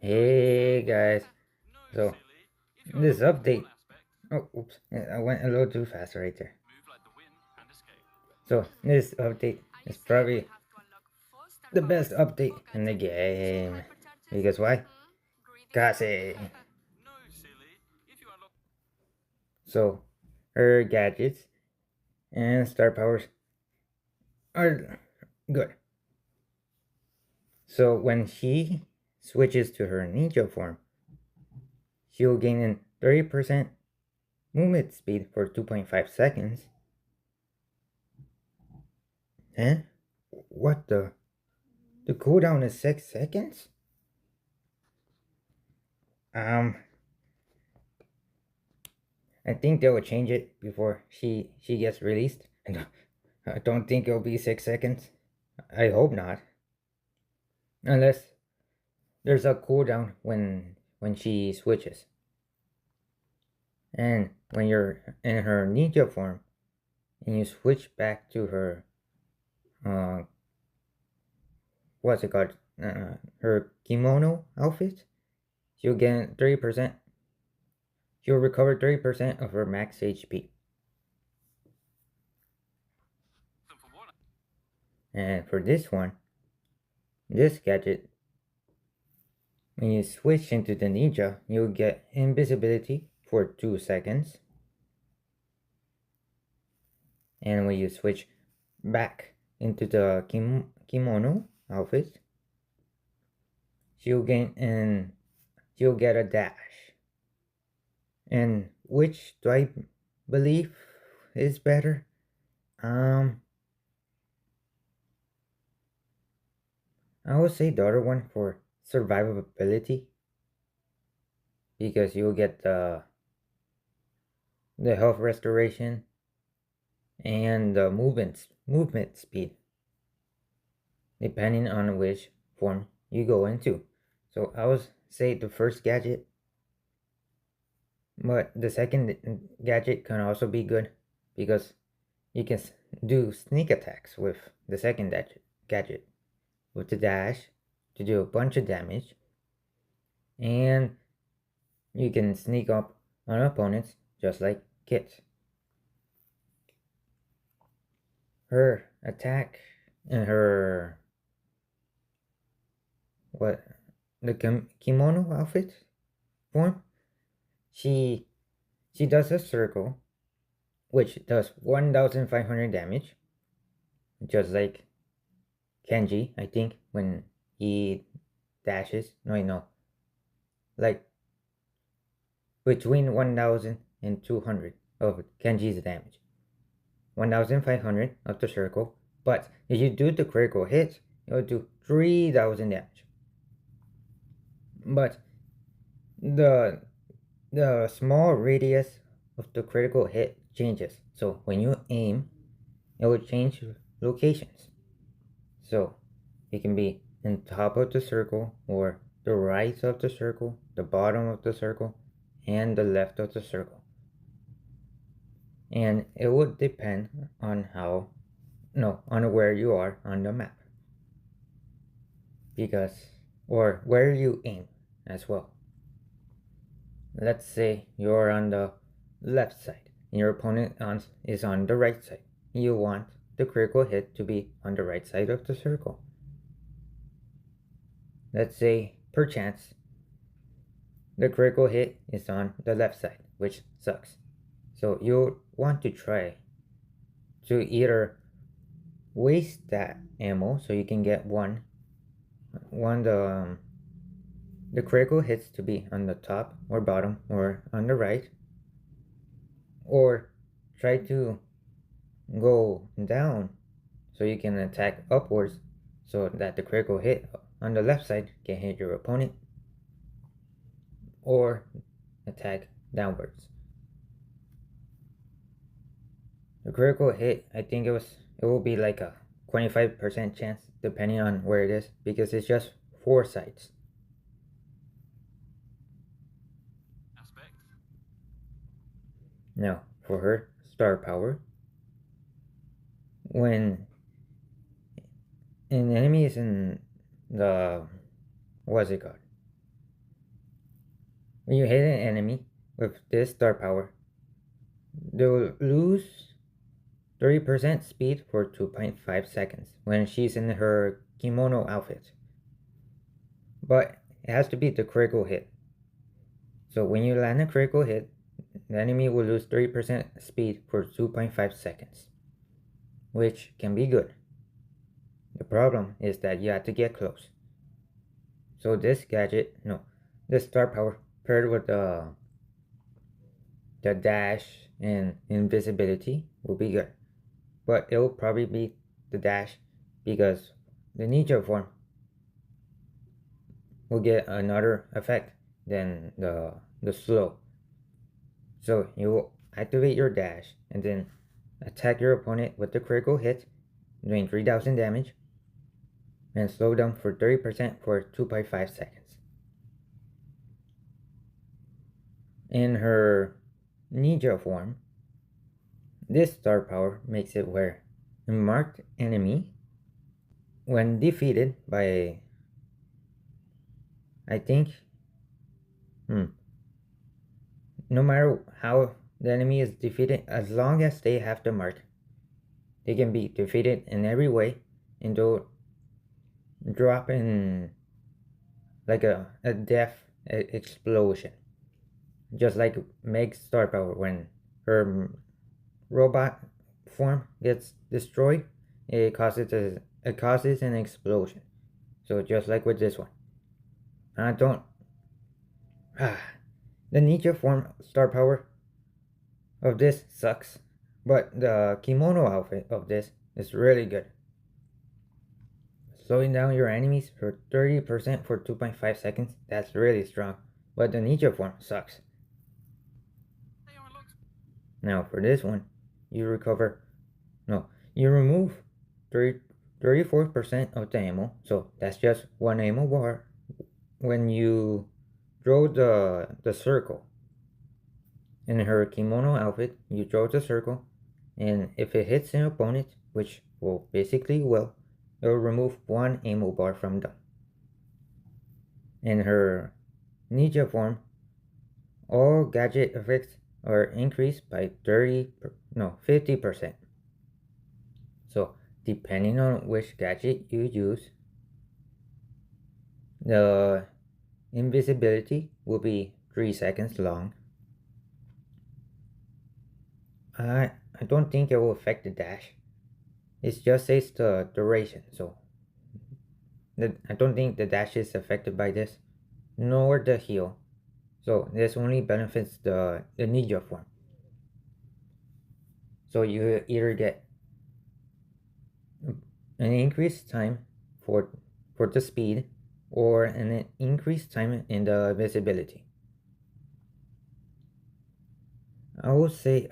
Hey guys, so this update. Oh, oops, I went a little too fast right there. So this update is probably the best update in the game. Because why? Kaze. So her gadgets and star powers are good. So when she switches to her ninja form, she'll gain an 30% movement speed for 2.5 seconds. And what the? The cooldown is 6 seconds? Um, I think they will change it before she gets released. I don't think it'll be 6 seconds. I hope not. Unless there's a cooldown when she switches. And when you're in her ninja form and you switch back to her uh what's it called? Her kimono outfit, she'll get 30%. She'll recover 30% of her max HP. And for this one, this gadget, when you switch into the ninja, you'll get invisibility for 2 seconds. And when you switch back into the kimono outfit, she'll get a dash. And which do I believe is better? I would say the other one for survivability, because you'll get the health restoration and the movement speed, depending on which form you go into. So I would say the first gadget, but the second gadget can also be good because you can do sneak attacks with the second gadget with the dash to do a bunch of damage, and you can sneak up on opponents just like Kit. Her attack and her what the kimono outfit form, she does a circle which does 1500 damage, just like Kenji, I think, when he dashes. No, I know, like between 1000 and 200 of Kenji's damage. 1500 of the circle, but if you do the critical hit, you'll do 3000 damage. But the small radius of the critical hit changes. So when you aim, it will change locations. So it can be in top of the circle, or the right of the circle, the bottom of the circle, and the left of the circle. And it would depend on on where you are on the map. Or where you aim as well. Let's say you're on the left side and your opponent is on the right side. You want the critical hit to be on the right side of the circle. Let's say, perchance, the critical hit is on the left side, which sucks. So you'll want to try to either waste that ammo so you can get the critical hits to be on the top or bottom or on the right, or try to go down so you can attack upwards so that the critical hit on the left side can hit your opponent, or attack downwards. The critical hit, I think it will be like a 25% chance depending on where it is, because it's just 4 sides. Now for her star power, when an enemy is in the, what's it called, When you hit an enemy with this star power, they'll lose 30% speed for 2.5 seconds when she's in her kimono outfit. But it has to be the critical hit. So when you land a critical hit, the enemy will lose 30% speed for 2.5 seconds, which can be good. The problem is that you have to get close. So this gadget, no, this star power paired with the dash and invisibility will be good. But it will probably be the dash because the ninja form will get another effect than the slow. So you will activate your dash and then attack your opponent with the critical hit, doing 3000 damage, and slow down for 30% for 2.5 seconds. In her ninja form, this star power makes it where a marked enemy, when defeated by, I think, no matter how the enemy is defeated, as long as they have the mark, they can be defeated in every way and they'll drop in like a death explosion. Just like Meg's star power, when her robot form gets destroyed, it causes an explosion. So just like with this one. I don't the ninja form star power of this sucks, but the kimono outfit of this is really good. Slowing down your enemies for 30% for 2.5 seconds, that's really strong, but the ninja form sucks. Now for this one, you remove 34% of the ammo, so that's just one ammo bar when you draw the circle. In her kimono outfit, you draw the circle, and if it hits an opponent, which will basically will, it will remove one ammo bar from them. In her ninja form, all gadget effects are increased by 50%. So depending on which gadget you use, the invisibility will be 3 seconds long. I don't think it will affect the dash. It just says the duration, so I don't think the dash is affected by this, nor the heal. So this only benefits the ninja form. So you either get an increased time for the speed or an increased time in the visibility. I would say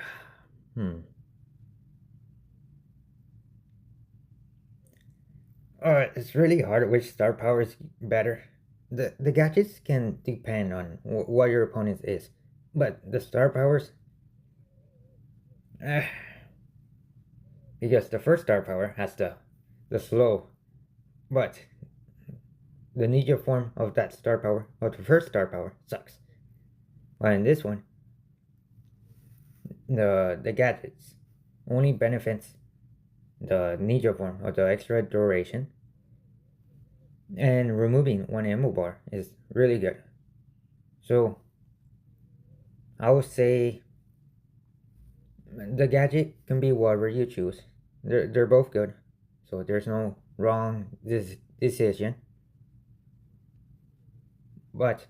it's really hard which star power is better. The gadgets can depend on what your opponent is, but the star powers, because the first star power has the slow, but the ninja form of that star power, of the first star power, sucks. While in this one, the gadgets only benefits the ninja form of the extra duration, and removing one ammo bar is really good. So I would say the gadget can be whatever you choose. They're both good, so there's no wrong decision. But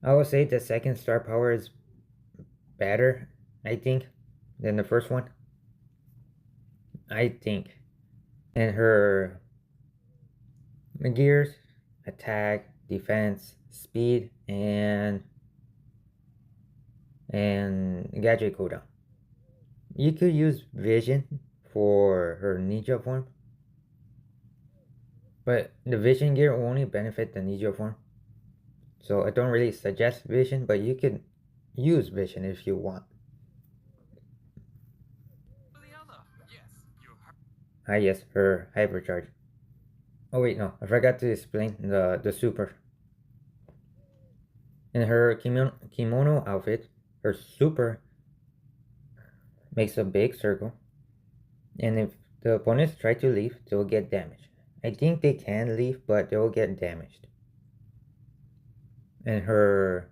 I would say the second star power is better, I think, than the first one. I think. And her gears, attack, defense, speed, and gadget cooldown. You could use vision for her ninja form, but the vision gear will only benefit the ninja form. So I don't really suggest vision, but you can use vision if you want. Yes, her hypercharge. Oh wait, no, I forgot to explain the super. In her kimono outfit, her super makes a big circle, and if the opponents try to leave, they'll get damaged. I think they can leave, but they'll get damaged. And her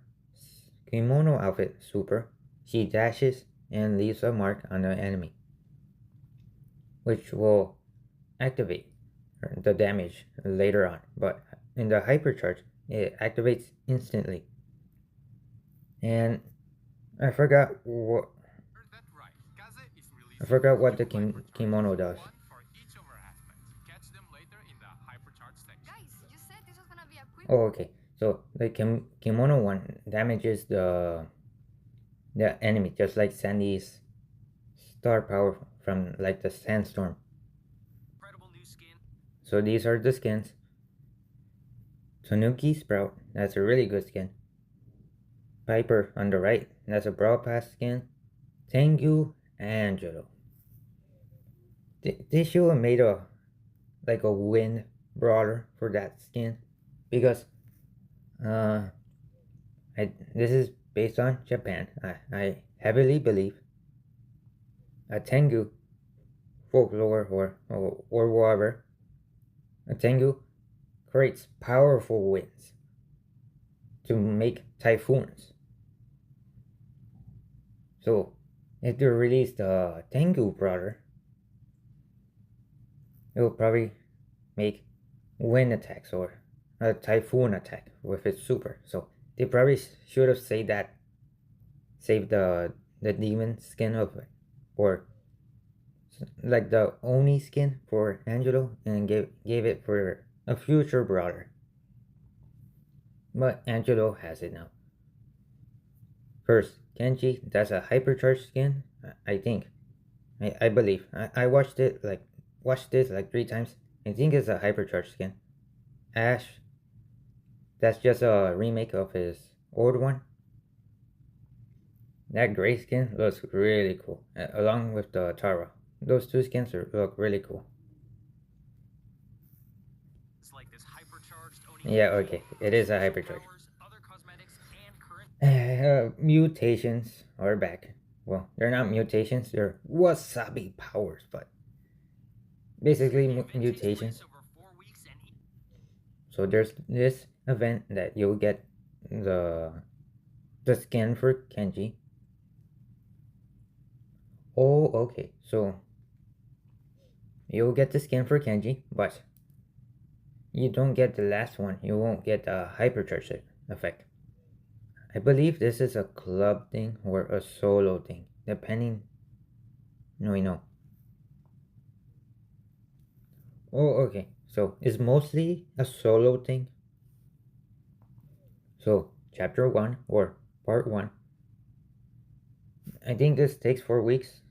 kimono outfit super, she dashes and leaves a mark on the enemy, which will activate the damage later on. But in the hypercharge, it activates instantly. And I forgot what the kimono does. Oh, okay. So the kimono one damages the enemy, just like Sandy's star power from like the sandstorm. So these are the skins. Tanuki Sprout, that's a really good skin. Piper on the right, that's a Brawl Pass skin. Tengu Angelo. They should have made a like a wind brawler for that skin, because this is based on Japan. I heavily believe a Tengu folklore or whatever. A Tengu creates powerful winds to make typhoons. So if they release the Tengu brawler, it will probably make wind attacks or a typhoon attack with its super. So they probably should have saved the demon skin of it, or like the Oni skin for Angelo, and gave it for a future brawler. But Angelo has it now. First, Kenji, that's a hypercharged skin, I think. I believe. I watched this like 3 times. I think it's a hypercharged skin. Ash, that's just a remake of his old one. That gray skin looks really cool, along with the Tara. Those two skins look really cool. Yeah, okay, it is a hypercharge. Mutations are back. Well, they're not mutations, they're wasabi powers, but basically mutations. So there's this event that you'll get the skin for Kenji. Oh, okay, so you'll get the skin for Kenji, but you don't get the last one. You won't get a hypercharge effect. I believe this is a club thing or a solo thing, depending. No. Oh, okay. So it's mostly a solo thing. So chapter 1 or part 1. I think this takes 4 weeks.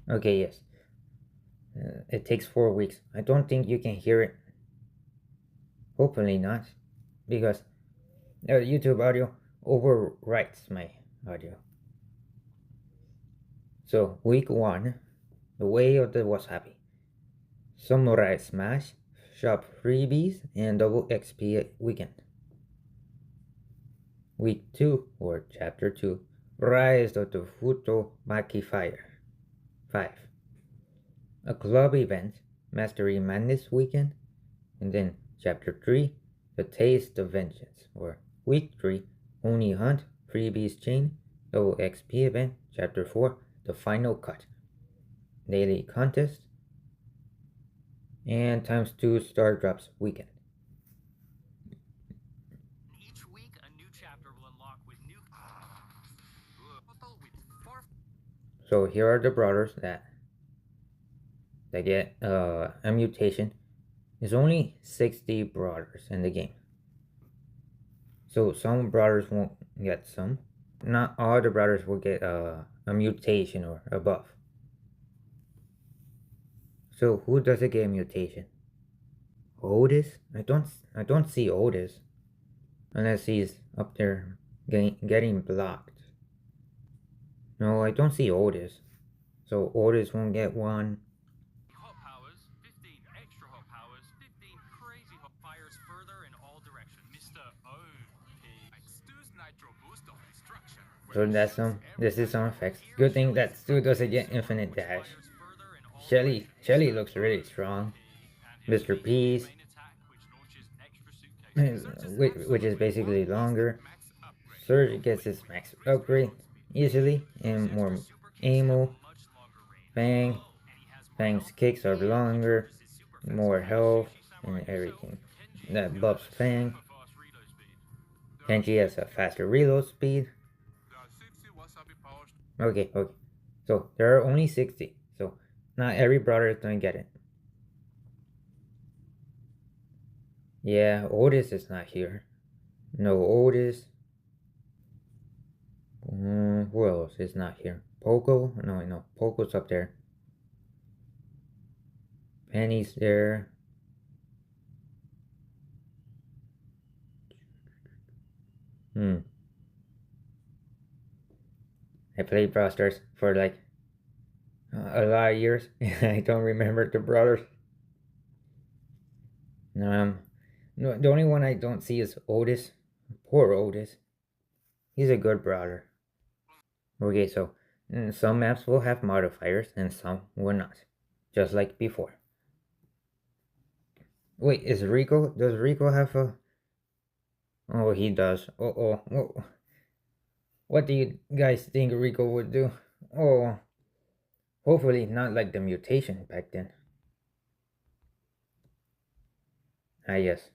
Okay, yes. It takes 4 weeks. I don't think you can hear it. Hopefully not, because YouTube audio overwrites my audio. So week 1, the way of the wasabi. Samurai Smash, shop freebies, and double XP weekend. Week 2 or chapter 2, Rise of the Futo Maki Fire 5. A club event, Mastery Madness weekend, and then chapter 3, The Taste of Vengeance, or week 3, Oni Hunt, Freebies Chain, double XP event, chapter 4, The Final Cut, Daily Contest, and times 2 Star Drops weekend. Each week a new chapter will unlock with new So here are the brawlers that get a mutation. There's only 60 brawlers in the game. So some brawlers won't get some. Not all the brawlers will get a mutation or a buff. So who doesn't get a mutation? Otis? I don't see Otis. Unless he's up there getting blocked. No, I don't see Otis. So Otis won't get one. So that's some. This is some effects. Good thing that Stu doesn't get infinite dash. Shelly looks really strong. Mr. Peace, which is basically longer. Surge gets his max upgrade easily and more ammo. Fang, Fang's kicks are longer, more health, and everything. That buffs Fang. Kenji has a faster reload speed. Okay. So there are only 60. So not every brawler is gonna get it. Yeah, Otis is not here. No Otis. Who else is not here? Poco? No. Poco's up there. Penny's there. I played Brawl Stars for like a lot of years. I don't remember the brawlers. No, the only one I don't see is Otis. Poor Otis. He's a good brawler. Okay, so some maps will have modifiers and some will not. Just like before. Wait, is Rico? Does Rico have a... Oh, he does. Oh. What do you guys think Rico would do? Oh, hopefully not like the mutation back then. Ah, yes.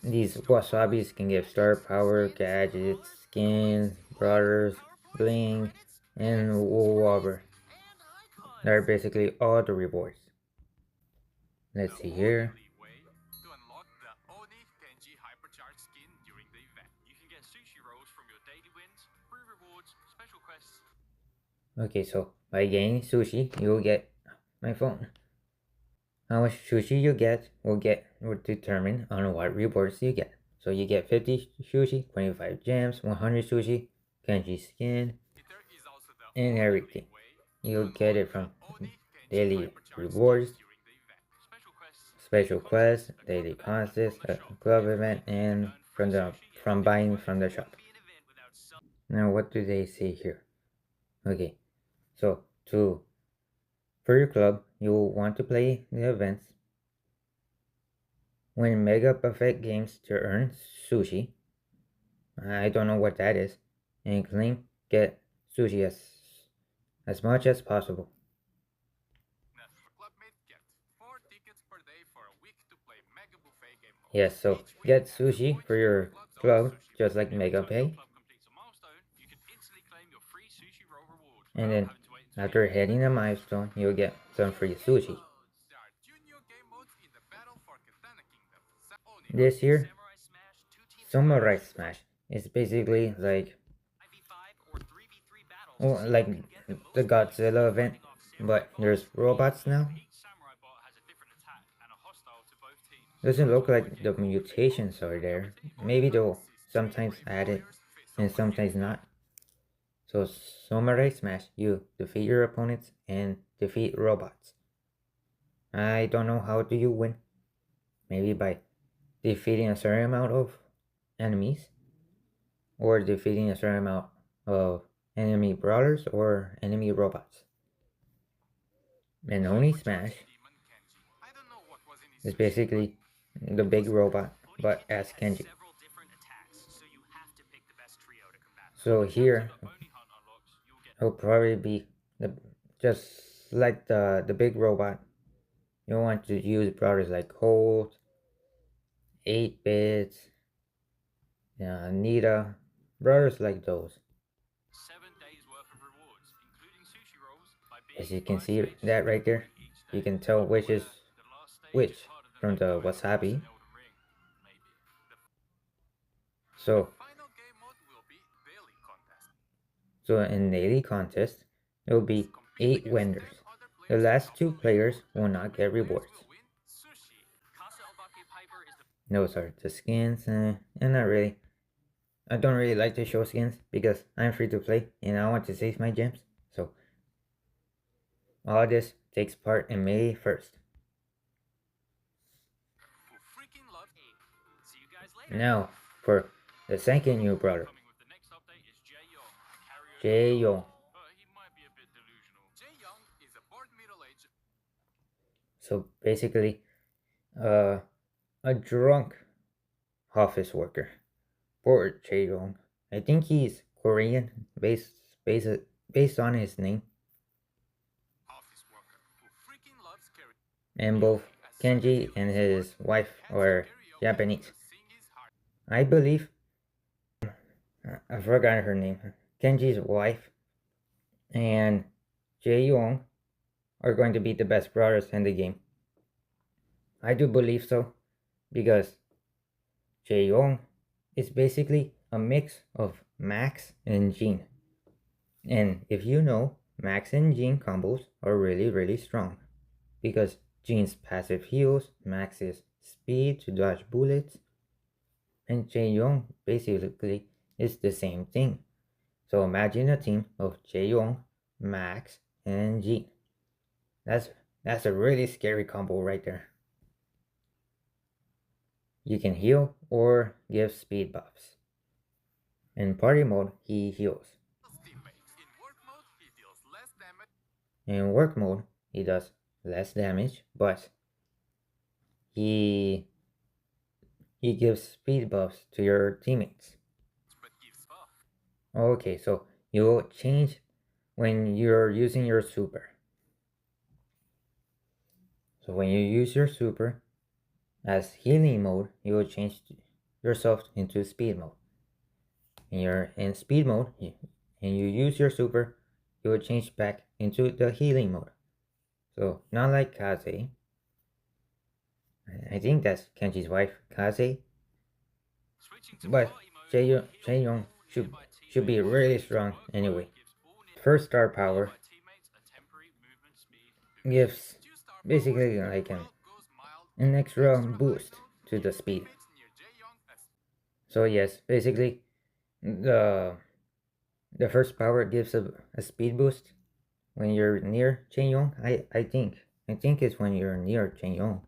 These wasabis can give star power, gadgets, skins, brawlers, bling, and wobber. They're basically all the rewards. Let's see here. Okay, so by getting sushi, you'll get my phone. How much sushi you get will determine on what rewards you get. So you get 50 sushi, 25 gems, 100 sushi, Kenji skin, and everything. You'll get it from daily rewards, special quests, daily contests, a club event, and from buying from the shop. Now what do they say here? Okay, so for your club, you'll want to play the events. Win Mega Buffet games to earn sushi. I don't know what that is. And claim get sushi as much as possible. Yes, so get sushi for your club, just like Mega Pay. And then after hitting a milestone, you'll get some free sushi. This year, Samurai Smash is basically like the Godzilla event, but there's robots now. Doesn't look like the mutations are there. Maybe they'll sometimes add it and sometimes not. So Samurai Smash, you defeat your opponents and defeat robots. I don't know how do you win. Maybe by defeating a certain amount of enemies, or defeating a certain amount of enemy brawlers or enemy robots. And only Smash is basically the big robot, but as Kenji. So here, it'll probably be just like the big robot. You want to use brawlers like Colt, 8-bits, Nita, brawlers like those. As you can see that right there, you can tell which is which from the wasabi. So in daily contest, it will be 8 winners. The last 2 players will not get rewards. Those are the skins, and not really. I don't really like to show skins because I'm free to play and I want to save my gems. So all this takes part in May 1st. Now, for the second new brawler, Jae-young. So basically, uh, a drunk office worker. Poor Jae-young. I think he's Korean, based based on his name. And both Kenji and his wife are Japanese. I believe I forgot her name. Kenji's wife and Jae-young are going to be the best brothers in the game. I do believe so because Jae-young is basically a mix of Max and Jean. And if you know, Max and Jean combos are really strong because Jean's passive heals, Max's speed to dodge bullets, and Jae-young basically is the same thing. So imagine a team of Jae-young, Max, and Jean. That's a really scary combo right there. You can heal or give speed buffs. In party mode, he heals. In work mode, he does less damage, but he gives speed buffs to your teammates. Okay, so you'll change when you're using your super. So when you use your super as healing mode, you will change yourself into speed mode. And you're in speed mode and you use your super, you will change back into the healing mode. So not like Kaze. I think that's Kenji's wife, Kaze. But Jae-young should be really strong anyway. First star power gives basically like an extra boost to the speed. So yes, basically the first power gives a speed boost when you're near Jae-young. I think it's when you're near Jae-young.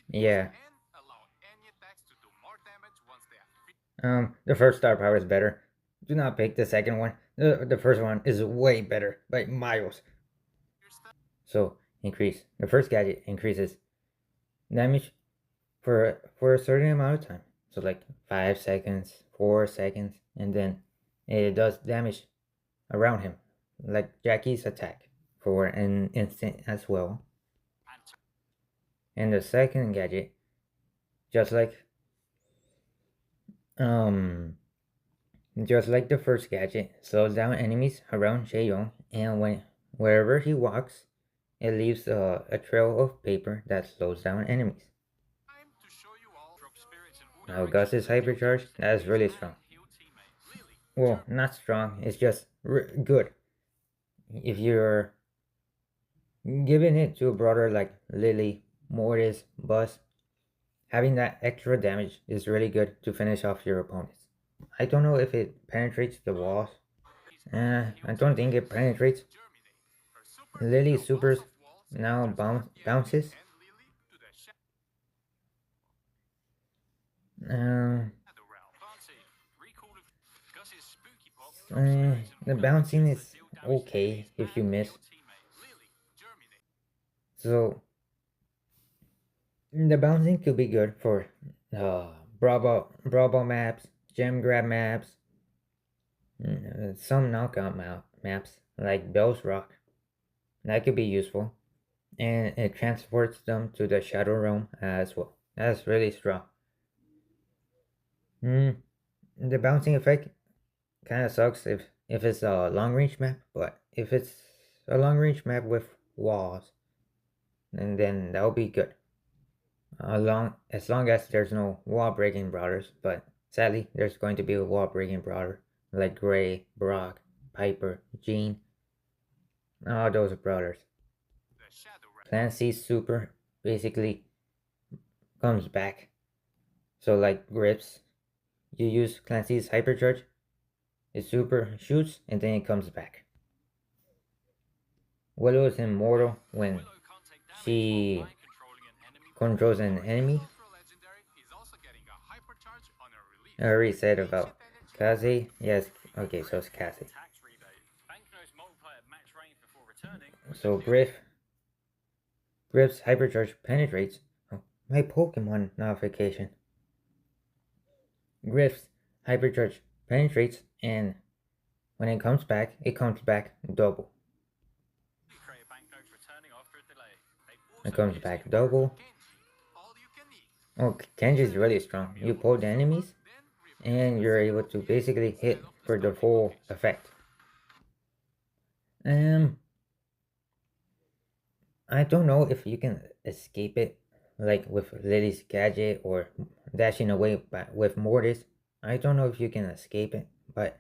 Yeah. The first star power is better. Do not pick the second one. The first one is way better by miles. So increase. The first gadget increases damage for a certain amount of time. So like 5 seconds, 4 seconds, and then it does damage around him, like Jackie's attack for an instant as well. And the second gadget, just like um just like the first gadget, slows down enemies around Jae-young, and wherever he walks, it leaves a trail of paper that slows down enemies. Now Gus's hypercharge, that is really strong. Well, not strong, it's just good. If you're giving it to a brawler like Lily, Mortis, Buzz, having that extra damage is really good to finish off your opponents. I don't know if it penetrates the walls. I don't think it penetrates. Lily's supers now bounces. Uh, the bouncing is okay if you miss. So the bouncing could be good for Brawl maps, gem grab maps, some knockout maps like Bell's Rock. That could be useful. And it transports them to the Shadow Realm as well. That's really strong. The bouncing effect kind of sucks if it's a long range map, but if it's a long range map with walls, and then that'll be good. As long as there's no wall breaking brawlers, but sadly there's going to be a wall breaking brawler like Gray, Brock, Piper, Jean, all those brawlers. Clancy's super basically comes back. So like Grips, you use Clancy's hypercharge, his super shoots, and then it comes back. Willow is immortal when she controls an enemy. I already said about Kaze. Yes, okay, so it's Kaze. So Griff's hypercharge penetrates. Oh, my Pokemon notification. Griff's hypercharge penetrates, and when it comes back double. It comes back double. Oh, Kenji is really strong. You pull the enemies, and you're able to basically hit for the full effect. I don't know if you can escape it, like with Lily's gadget or dashing away with Mortis. I don't know if you can escape it, but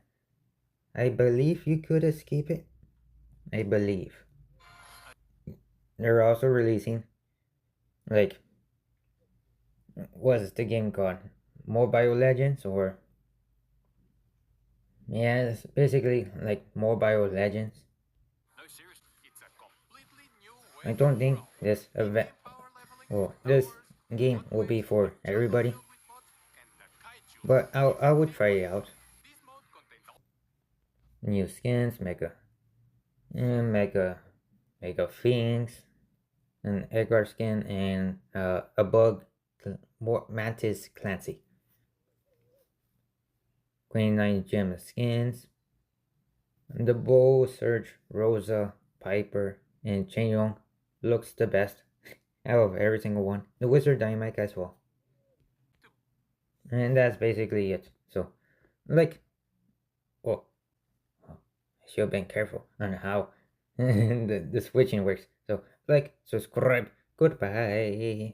I believe you could escape it. I believe. They're also releasing, like, what's the game called? Mobile Legends, or yeah, it's basically like Mobile Legends. I don't think this event, well, this game will be for everybody, but I would try it out. New skins, mega, mega Phoenix, an Edgar skin, and a bug, more Mantis Clancy. Queen 9 gem skins. The Bow, Surge, Rosa, Piper, and Chain Young looks the best out of every single one. The Wizard Dynamite as well. And that's basically it. So, like, oh, I should have been careful on how the switching works. So, like, subscribe. Goodbye.